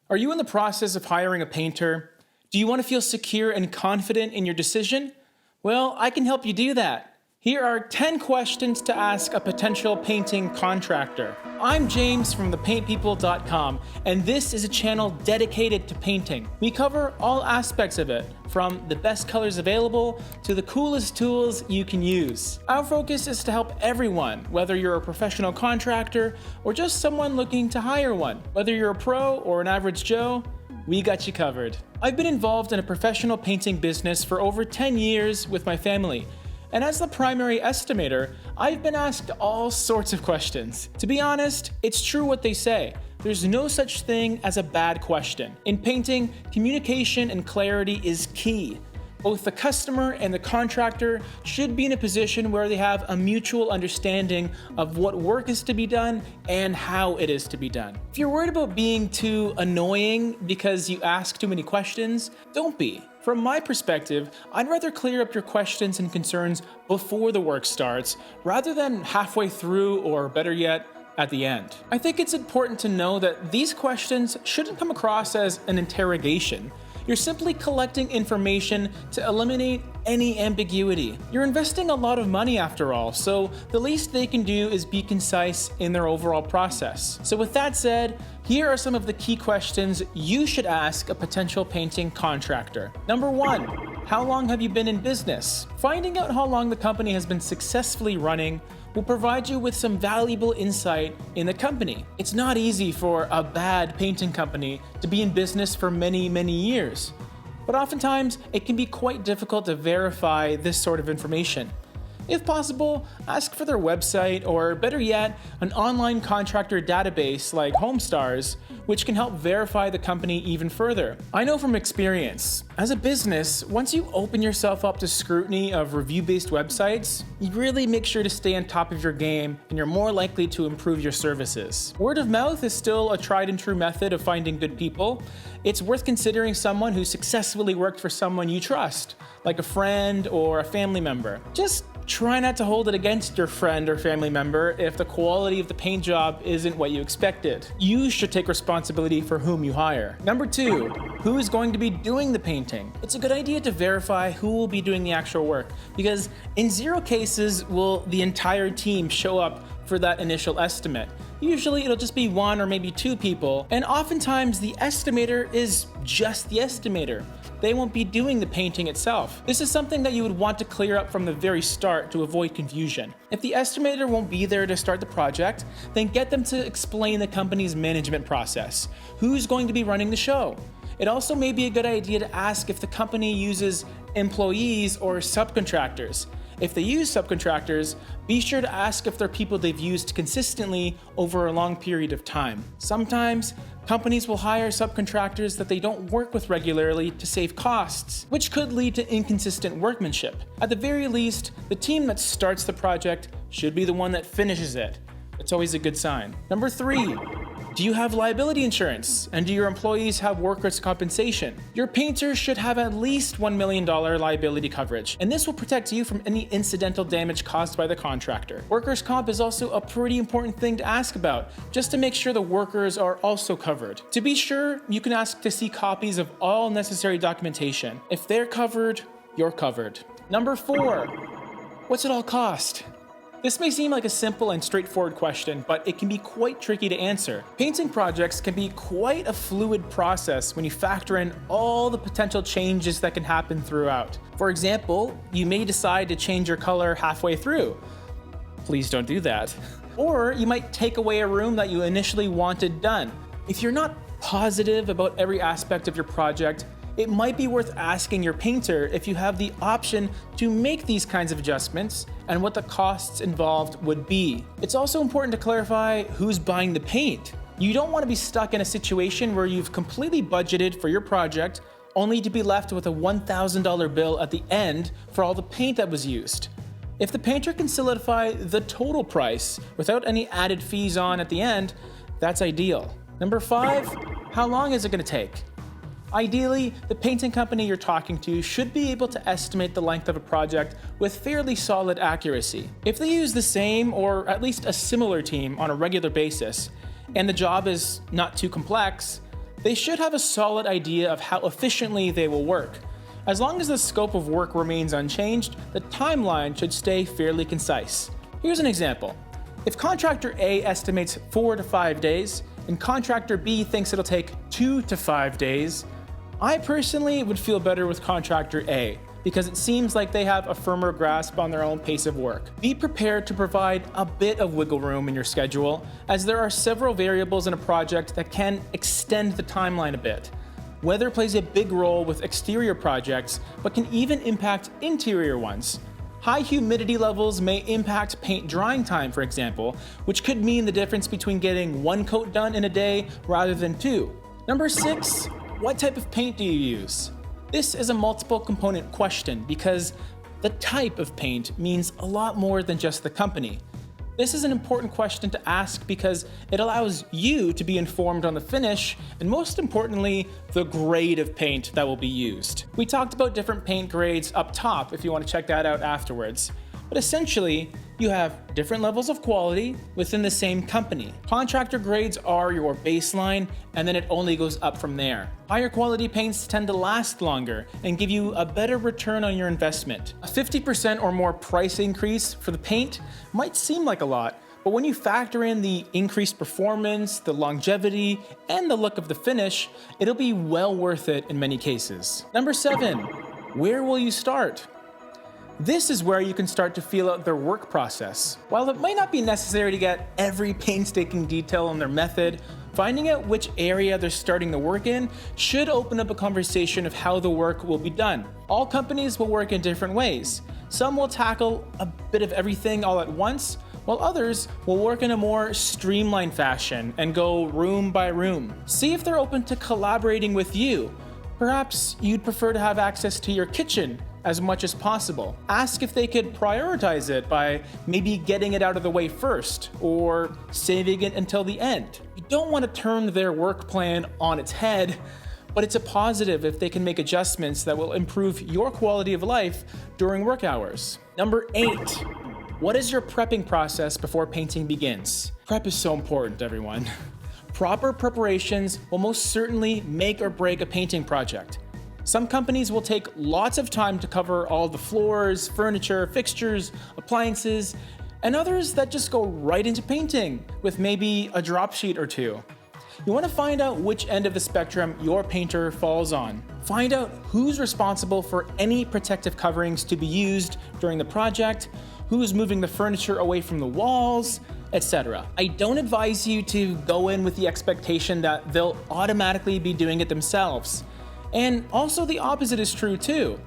Are you in the process of hiring a painter? Do you want to feel secure and confident in your decision? Well, I can help you do that. Here are 10 questions to ask a potential painting contractor. I'm James from thepaintpeople.com, and this is a channel dedicated to painting. We cover all aspects of it, from the best colors available to the coolest tools you can use. Our focus is to help everyone, whether you're a professional contractor or just someone looking to hire one. Whether you're a pro or an average Joe, we got you covered. I've been involved in a professional painting business for over 10 years with my family. And as the primary estimator, I've been asked all sorts of questions. To be honest, it's true what they say. There's no such thing as a bad question. In painting, communication and clarity is key. Both the customer and the contractor should be in a position where they have a mutual understanding of what work is to be done and how it is to be done. If you're worried about being too annoying because you ask too many questions, don't be. From my perspective, I'd rather clear up your questions and concerns before the work starts, rather than halfway through or better yet, at the end. I think it's important to know that these questions shouldn't come across as an interrogation. You're simply collecting information to eliminate any ambiguity. You're investing a lot of money after all, so the least they can do is be concise in their overall process. So with that said, here are some of the key questions you should ask a potential painting contractor. Number 1, how long have you been in business? Finding out how long the company has been successfully running will provide you with some valuable insight in the company. It's not easy for a bad painting company to be in business for many, many years, but oftentimes it can be quite difficult to verify this sort of information. If possible, ask for their website, or better yet, an online contractor database like HomeStars, which can help verify the company even further. I know from experience, as a business, once you open yourself up to scrutiny of review-based websites, you really make sure to stay on top of your game, and you're more likely to improve your services. Word of mouth is still a tried and true method of finding good people. It's worth considering someone who successfully worked for someone you trust, like a friend or a family member. Just try not to hold it against your friend or family member if the quality of the paint job isn't what you expected. You should take responsibility for whom you hire. Number 2, who is going to be doing the painting? It's a good idea to verify who will be doing the actual work, because in 0 cases will the entire team show up for that initial estimate. Usually it'll just be 1 or maybe 2 people, and oftentimes the estimator is just the estimator. They won't be doing the painting itself. This is something that you would want to clear up from the very start to avoid confusion. If the estimator won't be there to start the project, then get them to explain the company's management process. Who's going to be running the show? It also may be a good idea to ask if the company uses employees or subcontractors. If they use subcontractors, be sure to ask if they're people they've used consistently over a long period of time. Sometimes, companies will hire subcontractors that they don't work with regularly to save costs, which could lead to inconsistent workmanship. At the very least, the team that starts the project should be the one that finishes it. It's always a good sign. Number 3, do you have liability insurance? And do your employees have workers' compensation? Your painter should have at least $1 million liability coverage, and this will protect you from any incidental damage caused by the contractor. Workers' comp is also a pretty important thing to ask about, just to make sure the workers are also covered. To be sure, you can ask to see copies of all necessary documentation. If they're covered, you're covered. Number 4, what's it all cost? This may seem like a simple and straightforward question, but it can be quite tricky to answer. Painting projects can be quite a fluid process when you factor in all the potential changes that can happen throughout. For example, you may decide to change your color halfway through. Please don't do that. Or you might take away a room that you initially wanted done. If you're not positive about every aspect of your project, it might be worth asking your painter if you have the option to make these kinds of adjustments and what the costs involved would be. It's also important to clarify who's buying the paint. You don't want to be stuck in a situation where you've completely budgeted for your project only to be left with a $1,000 bill at the end for all the paint that was used. If the painter can solidify the total price without any added fees on at the end, that's ideal. Number 5, how long is it going to take? Ideally, the painting company you're talking to should be able to estimate the length of a project with fairly solid accuracy. If they use the same or at least a similar team on a regular basis, and the job is not too complex, They should have a solid idea of how efficiently they will work. As long as the scope of work remains unchanged, the timeline should stay fairly concise. Here's an example. If contractor A estimates 4 to 5 days, and contractor B thinks it'll take 2 to 5 days, I personally would feel better with contractor A, because it seems like they have a firmer grasp on their own pace of work. Be prepared to provide a bit of wiggle room in your schedule, as there are several variables in a project that can extend the timeline a bit. Weather plays a big role with exterior projects, but can even impact interior ones. High humidity levels may impact paint drying time, for example, which could mean the difference between getting 1 coat done in a day rather than 2. Number 6, what type of paint do you use? This is a multiple component question because the type of paint means a lot more than just the company. This is an important question to ask because it allows you to be informed on the finish and, most importantly, the grade of paint that will be used. We talked about different paint grades up top if you want to check that out afterwards. But essentially, you have different levels of quality within the same company. Contractor grades are your baseline, and then it only goes up from there. Higher quality paints tend to last longer and give you a better return on your investment. A 50% or more price increase for the paint might seem like a lot, but when you factor in the increased performance, the longevity, and the look of the finish, it'll be well worth it in many cases. Number 7, where will you start? This is where you can start to feel out their work process. While it might not be necessary to get every painstaking detail on their method, finding out which area they're starting the work in should open up a conversation of how the work will be done. All companies will work in different ways. Some will tackle a bit of everything all at once, while others will work in a more streamlined fashion and go room by room. See if they're open to collaborating with you. Perhaps you'd prefer to have access to your kitchen as much as possible. Ask if they could prioritize it by maybe getting it out of the way first or saving it until the end. You don't want to turn their work plan on its head, but it's a positive if they can make adjustments that will improve your quality of life during work hours. Number 8, what is your prepping process before painting begins? Prep is so important, everyone. Proper preparations will most certainly make or break a painting project. Some companies will take lots of time to cover all the floors, furniture, fixtures, appliances, and others that just go right into painting with maybe a drop sheet or 2. You want to find out which end of the spectrum your painter falls on. Find out who's responsible for any protective coverings to be used during the project, who's moving the furniture away from the walls, etc. I don't advise you to go in with the expectation that they'll automatically be doing it themselves. And also the opposite is true too.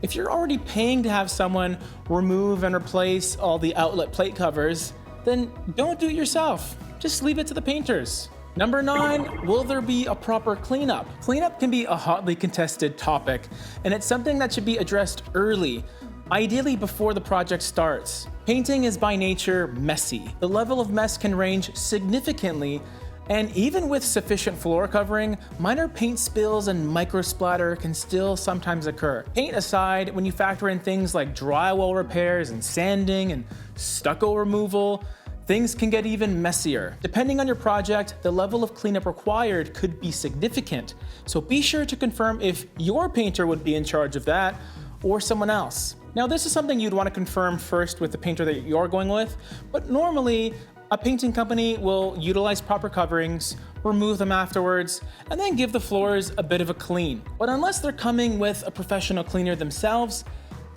If you're already paying to have someone remove and replace all the outlet plate covers, then don't do it yourself. Just leave it to the painters. Number 9, will there be a proper cleanup? Cleanup can be a hotly contested topic, and it's something that should be addressed early, ideally before the project starts. Painting is by nature messy. The level of mess can range significantly, and even with sufficient floor covering, minor paint spills and micro splatter can still sometimes occur. Paint aside, when you factor in things like drywall repairs and sanding and stucco removal, things can get even messier. Depending on your project, the level of cleanup required could be significant, so be sure to confirm if your painter would be in charge of that or someone else. Now, this is something you'd want to confirm first with the painter that you're going with, but normally, a painting company will utilize proper coverings, remove them afterwards, and then give the floors a bit of a clean. But unless they're coming with a professional cleaner themselves,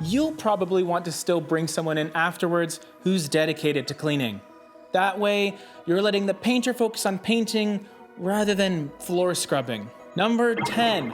you'll probably want to still bring someone in afterwards who's dedicated to cleaning. That way, you're letting the painter focus on painting rather than floor scrubbing. Number 10,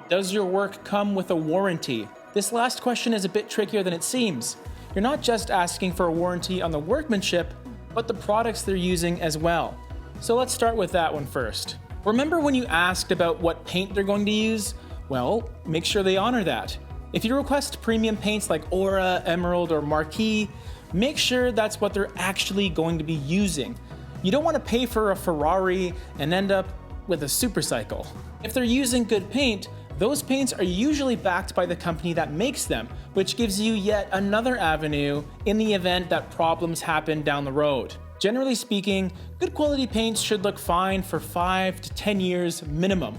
does your work come with a warranty? This last question is a bit trickier than it seems. You're not just asking for a warranty on the workmanship, but the products they're using as well. So let's start with that one first. Remember when you asked about what paint they're going to use? Well, make sure they honor that. If you request premium paints like Aura, Emerald, or Marquee, make sure that's what they're actually going to be using. You don't want to pay for a Ferrari and end up with a supercycle. If they're using good paint, those paints are usually backed by the company that makes them, which gives you yet another avenue in the event that problems happen down the road. Generally speaking, good quality paints should look fine for 5 to 10 years minimum.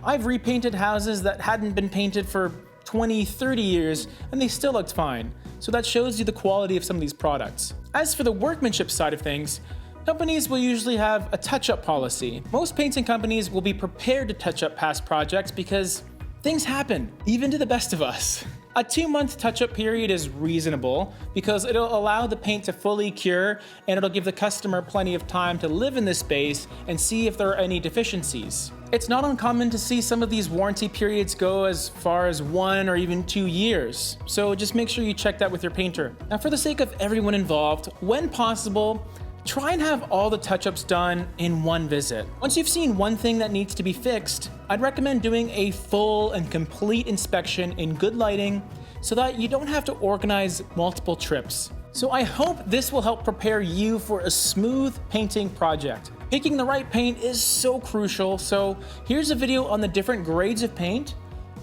I've repainted houses that hadn't been painted for 20, 30 years and they still looked fine. So that shows you the quality of some of these products. As for the workmanship side of things, companies will usually have a touch-up policy. Most painting companies will be prepared to touch up past projects because things happen, even to the best of us. A 2-month touch-up period is reasonable because it'll allow the paint to fully cure and it'll give the customer plenty of time to live in the space and see if there are any deficiencies. It's not uncommon to see some of these warranty periods go as far as 1 or even 2 years, so just make sure you check that with your painter. Now, for the sake of everyone involved, when possible, try and have all the touch-ups done in one visit. Once you've seen one thing that needs to be fixed, I'd recommend doing a full and complete inspection in good lighting so that you don't have to organize multiple trips. So I hope this will help prepare you for a smooth painting project. Picking the right paint is so crucial, so here's a video on the different grades of paint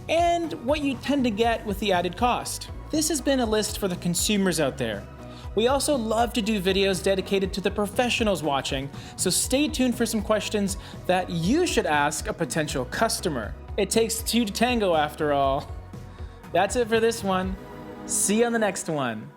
and what you tend to get with the added cost. This has been a list for the consumers out there. We also love to do videos dedicated to the professionals watching, so stay tuned for some questions that you should ask a potential customer. It takes 2 to tango after all. That's it for this one. See you on the next one.